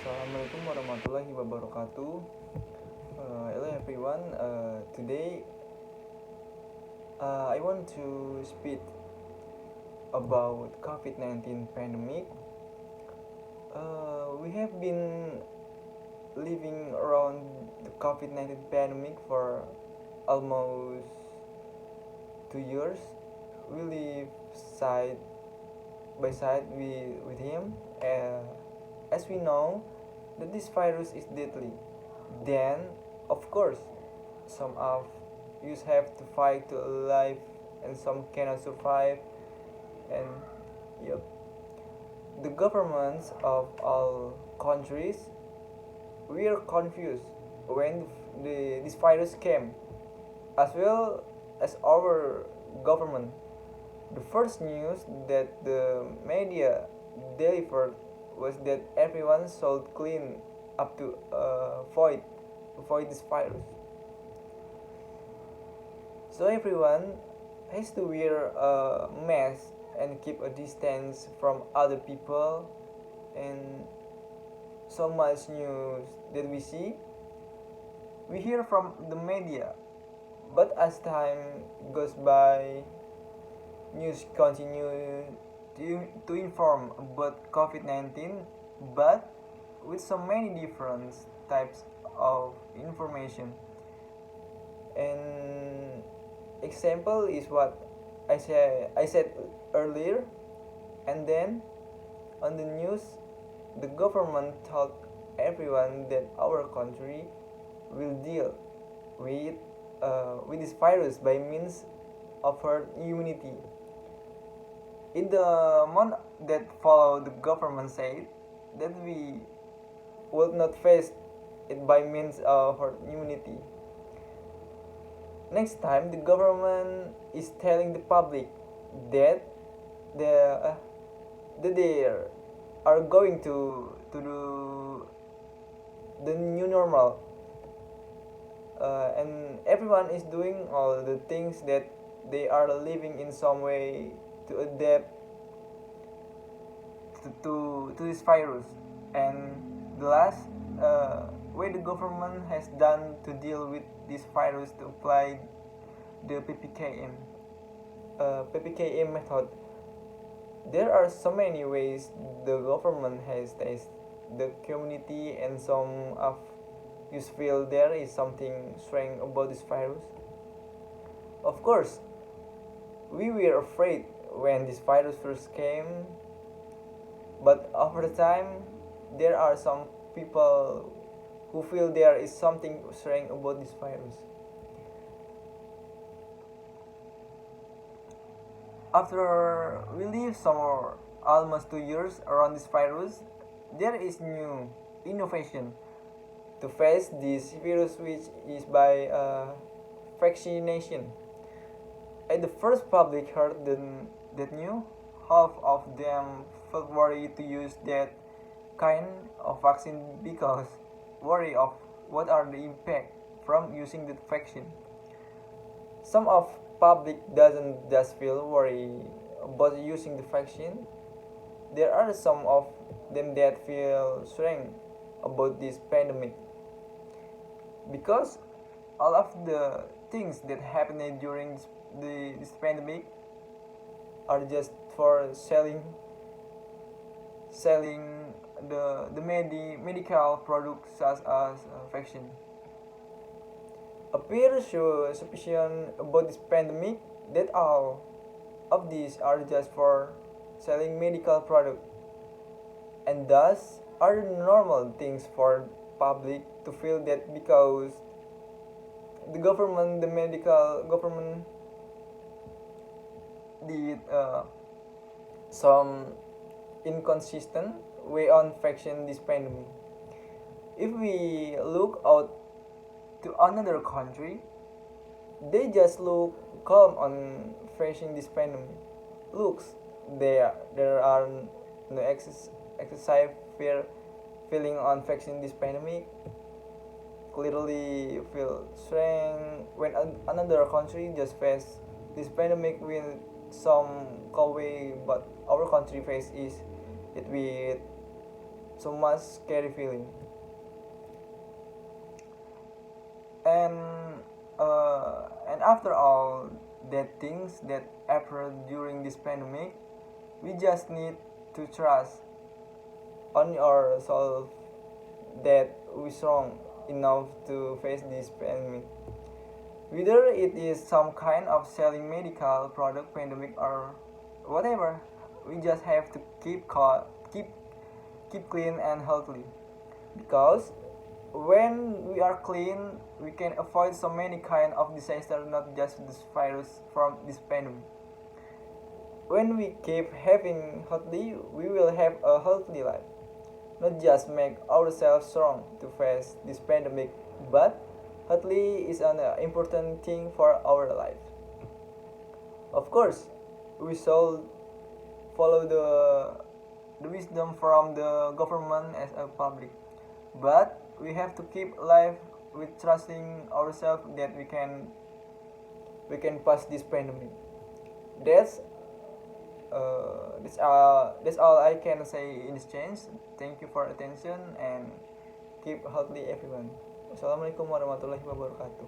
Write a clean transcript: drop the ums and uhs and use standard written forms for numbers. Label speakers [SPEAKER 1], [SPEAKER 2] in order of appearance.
[SPEAKER 1] Assalamualaikum warahmatullahi wabarakatuh. Hello everyone. Today I want to speak about COVID-19 pandemic. We have been living around the COVID-19 pandemic for almost 2 years. We live side by side with him. As we know that this virus is deadly, then of course some of you have to fight to alive and some cannot survive. And yep, the governments of all countries were confused when this virus came, as well as our government. The first news that the media delivered was that everyone should clean up to avoid this virus. So everyone has to wear a mask and keep a distance from other people, and so much news that we hear from the media. But as time goes by, news continue to inform about COVID-19, but with so many different types of information. And example is what I said earlier. And then on the news, the government told everyone that our country will deal with this virus by means of herd immunity. In the month that followed, the government said that we would not face it by means of herd immunity. Next time, the government is telling the public that the that they are going to do the new normal, and everyone is doing all the things that they are living in some way to adapt to this virus. And the last way the government has done to deal with this virus to apply the PPKM method. There are so many ways the government has tested the community, and some of you feel there is something strange about this virus. Of course, we were afraid when this virus first came, but over the time, there are some people who feel there is something strange about this virus. After we live somewhere almost 2 years around this virus, there is new innovation to face this virus, which is by vaccination. At the first public heard that new, half of them felt worried to use that kind of vaccine because worry of what are the impact from using the vaccine. Some of public doesn't just feel worry about using the vaccine. There are some of them that feel strange about this pandemic because all of the things that happened during this pandemic are just for selling medical products such as vaccine. Appears show suspicion about this pandemic that all of these are just for selling medical product, and thus are normal things for public to feel that because the medical government did some inconsistent way on faction this pandemic. If we look out to another country, they just look calm on facing this pandemic. Looks, there are no excessive feeling on facing this pandemic. Clearly feel strange when another country just face this pandemic with some calm way, but our country face is it with so much scary feeling. And and after all that things that happened during this pandemic, we just need to trust on ourselves that we strong enough to face this pandemic. Whether it is some kind of selling medical product pandemic or whatever, we just have to keep clean and healthy. Because when we are clean, we can avoid so many kind of disaster, not just this virus from this pandemic. When we keep having healthy, we will have a healthy life. Not just make ourselves strong to face this pandemic, but healthy is an important thing for our life. Of course, we should follow the wisdom from the government as a public, but we have to keep life with trusting ourselves that we can pass this pandemic. That's that's all I can say in this change. Thank you for attention and keep healthy everyone. Wassalamualaikum warahmatullahi wabarakatuh.